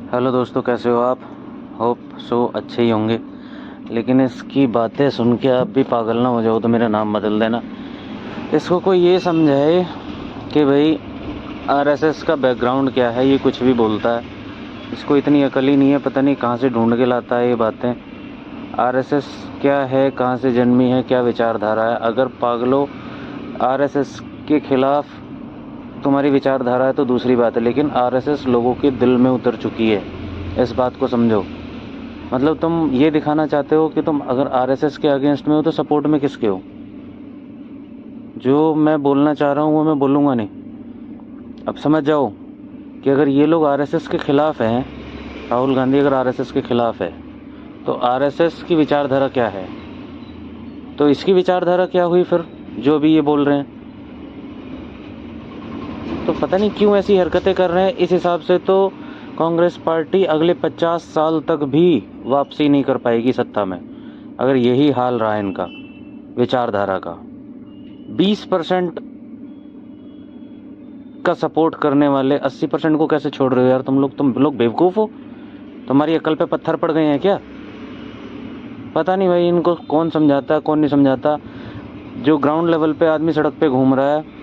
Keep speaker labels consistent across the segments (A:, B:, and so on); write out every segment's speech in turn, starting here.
A: Hello दोस्तों, कैसे हो आप? होप सो अच्छे ही होंगे। लेकिन इसकी बातें सुन के आप भी पागल ना हो जाओ तो मेरा नाम बदल देना। इसको कोई ये समझाए कि भाई आरएसएस का बैकग्राउंड क्या है, ये कुछ भी बोलता है। इसको इतनी अकल ही नहीं है, पता नहीं कहाँ से ढूंढ के लाता है ये बातें। आरएसएस क्या है, कहाँ से जन्मी है, क्या विचारधारा है। अगर पागलों आरएसएस के खिलाफ तुम्हारी विचारधारा है तो दूसरी बात है, लेकिन आरएसएस लोगों के दिल में उतर चुकी है। इस बात को समझो। मतलब तुम ये दिखाना चाहते हो कि तुम अगर आरएसएस के अगेंस्ट में हो तो सपोर्ट में किसके हो? जो मैं बोलना चाह रहा हूँ वो मैं बोलूँगा नहीं। अब समझ जाओ कि अगर ये लोग आरएसएस के खिलाफ हैं, राहुल गांधी अगर आरएसएस के खिलाफ है तो आरएसएस की विचारधारा क्या है, तो इसकी विचारधारा क्या हुई फिर, जो भी ये बोल रहे हैं। तो पता नहीं क्यों ऐसी हरकतें कर रहे हैं। इस हिसाब से तो कांग्रेस पार्टी अगले 50 साल तक भी वापसी नहीं कर पाएगी सत्ता में, अगर यही हाल रहा इनका विचारधारा का। 20% का सपोर्ट करने वाले 80% को कैसे छोड़ रहे हो यार? तुम लोग बेवकूफ़ हो? तुम्हारी अकल पे पत्थर पड़ गए हैं क्या? पता नहीं भाई, इनको कौन समझाता कौन नहीं समझाता। जो ग्राउंड लेवल पे आदमी सड़क पे घूम रहा है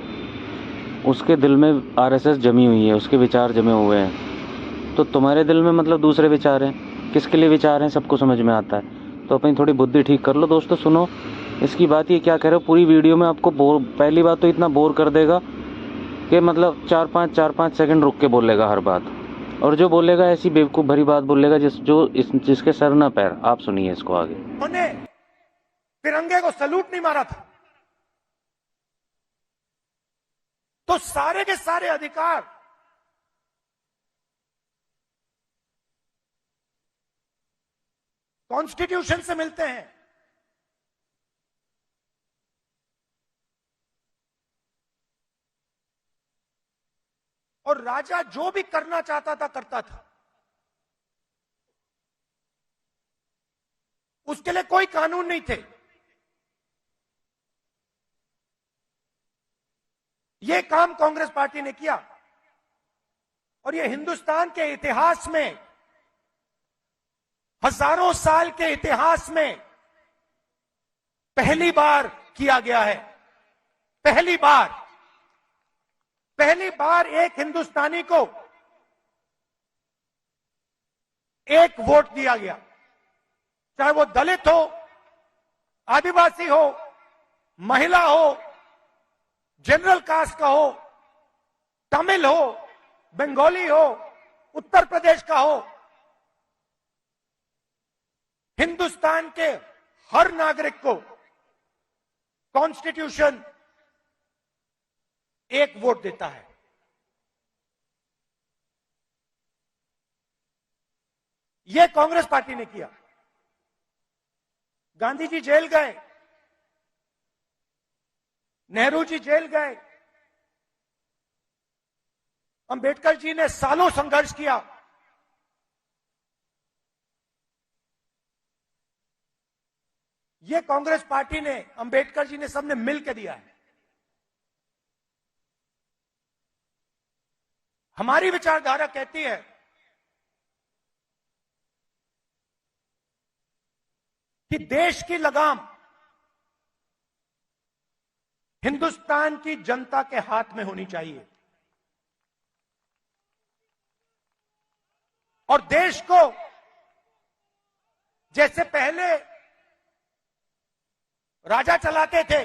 A: उसके दिल में आरएसएस जमी हुई है, उसके विचार जमे हुए हैं। तो तुम्हारे दिल में मतलब दूसरे विचार हैं। किसके लिए विचार हैं सबको समझ में आता है। तो अपनी थोड़ी बुद्धि ठीक कर लो दोस्तों। सुनो इसकी बात, ये क्या कह रहे हो पूरी वीडियो में आपको बोर, पहली बात तो इतना बोर कर देगा कि मतलब 4-5 सेकंड रुक के बोलेगा हर बात, और जो बोलेगा ऐसी बेवकूफ़ भरी बात बोलेगा जिसके सर ना पैर। आप सुनिए इसको आगे।
B: उन्होंने तिरंगे को सलूट नहीं मारा था तो सारे के सारे अधिकार कॉन्स्टिट्यूशन से मिलते हैं। और राजा जो भी करना चाहता था करता था, उसके लिए कोई कानून नहीं थे। यह काम कांग्रेस पार्टी ने किया और यह हिंदुस्तान के इतिहास में, हजारों साल के इतिहास में पहली बार किया गया है। पहली बार एक हिंदुस्तानी को एक वोट दिया गया, चाहे वो दलित हो, आदिवासी हो, महिला हो, जनरल कास्ट का हो, तमिल हो, बंगाली हो, उत्तर प्रदेश का हो। हिंदुस्तान के हर नागरिक को कॉन्स्टिट्यूशन एक वोट देता है। यह कांग्रेस पार्टी ने किया। गांधी जी जेल गए, नेहरू जी जेल गए, अंबेडकर जी ने सालों संघर्ष किया। यह कांग्रेस पार्टी ने, अंबेडकर जी ने, सबने मिलकर दिया है। हमारी विचारधारा कहती है कि देश की लगाम हिंदुस्तान की जनता के हाथ में होनी चाहिए और देश को जैसे पहले राजा चलाते थे,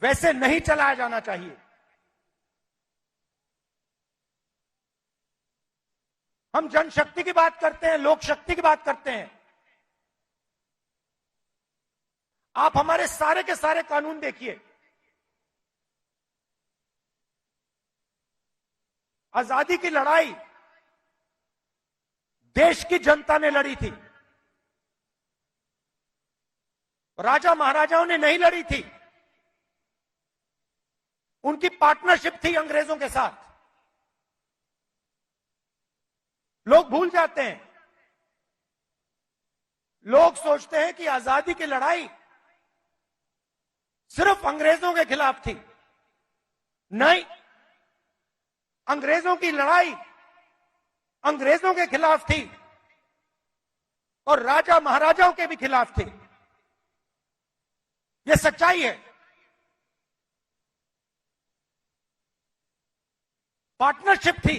B: वैसे नहीं चलाया जाना चाहिए। हम जनशक्ति की बात करते हैं, लोक शक्ति की बात करते हैं। आप हमारे सारे के सारे कानून देखिए। आजादी की लड़ाई देश की जनता ने लड़ी थी, राजा महाराजाओं ने नहीं लड़ी थी। उनकी पार्टनरशिप थी अंग्रेजों के साथ। लोग भूल जाते हैं। लोग सोचते हैं कि आजादी की लड़ाई सिर्फ अंग्रेजों के खिलाफ थी। नहीं, अंग्रेजों की लड़ाई अंग्रेजों के खिलाफ थी और राजा महाराजाओं के भी खिलाफ थी। यह सच्चाई है। पार्टनरशिप थी।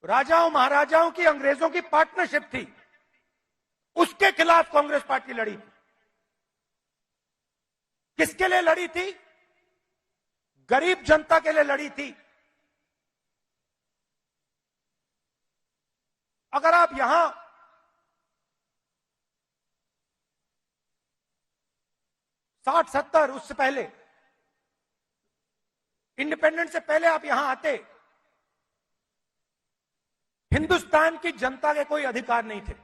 B: राजाओं महाराजाओं की, अंग्रेजों की पार्टनरशिप थी। उसके खिलाफ कांग्रेस पार्टी लड़ी थी। किसके लिए लड़ी थी? गरीब जनता के लिए लड़ी थी। अगर आप यहां साठ 70 उससे पहले, इंडिपेंडेंस से पहले आप यहां आते, हिंदुस्तान की जनता के कोई अधिकार नहीं थे।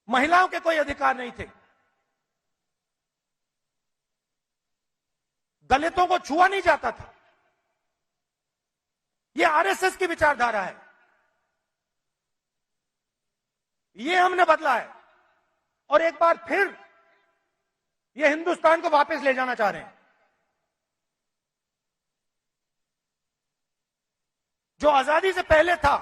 B: महिलाओं के कोई अधिकार नहीं थे। दलितों को छुआ नहीं जाता था। यह आरएसएस की विचारधारा है। यह हमने बदला है और एक बार फिर यह हिंदुस्तान को वापस ले जाना चाह रहे हैं। जो आजादी से पहले था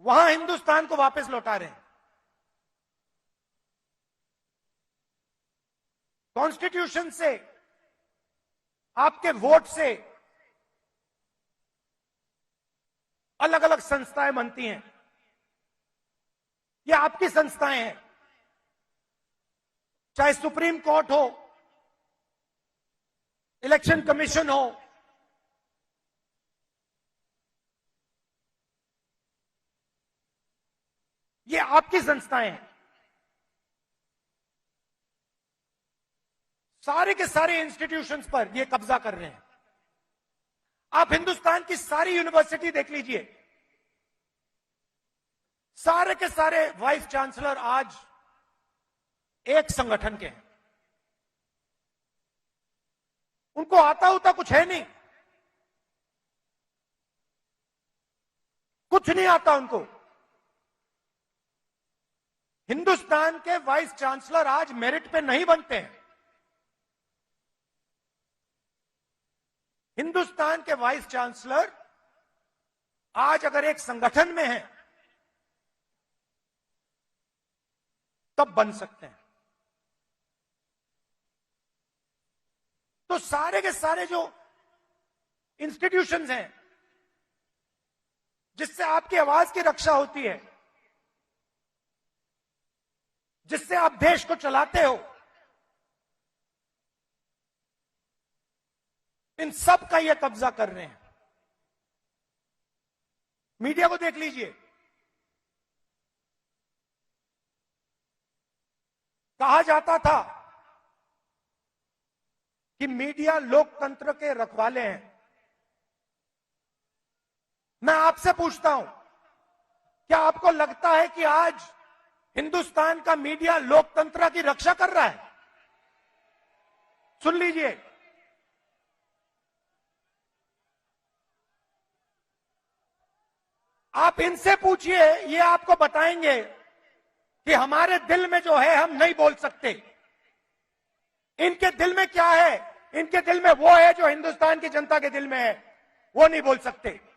B: वहां हिंदुस्तान को वापस लौटा रहे हैं। कॉन्स्टिट्यूशन से, आपके वोट से अलग अलग संस्थाएं बनती हैं। ये आपकी संस्थाएं हैं। चाहे सुप्रीम कोर्ट हो, इलेक्शन कमीशन हो, ये आपकी संस्थाएं हैं। सारे के सारे इंस्टीट्यूशंस पर ये कब्जा कर रहे हैं। आप हिंदुस्तान की सारी यूनिवर्सिटी देख लीजिए। सारे के सारे वाइस चांसलर आज एक संगठन के हैं। उनको आता होता कुछ है नहीं, कुछ नहीं आता उनको। हिंदुस्तान के वाइस चांसलर आज मेरिट पे नहीं बनते हैं। हिंदुस्तान के वाइस चांसलर आज अगर एक संगठन में हैं तब बन सकते हैं। तो सारे के सारे जो इंस्टीट्यूशंस हैं जिससे आपकी आवाज की रक्षा होती है, जिससे आप देश को चलाते हो, इन सब का ये कब्जा कर रहे हैं। मीडिया को देख लीजिए। कहा जाता था कि मीडिया लोकतंत्र के रखवाले हैं। मैं आपसे पूछता हूं, क्या आपको लगता है कि आज हिंदुस्तान का मीडिया लोकतंत्र की रक्षा कर रहा है? सुन लीजिए, आप इनसे पूछिए, ये आपको बताएंगे कि हमारे दिल में जो है हम नहीं बोल सकते। इनके दिल में क्या है? इनके दिल में वो है जो हिंदुस्तान की जनता के दिल में है, वो नहीं बोल सकते।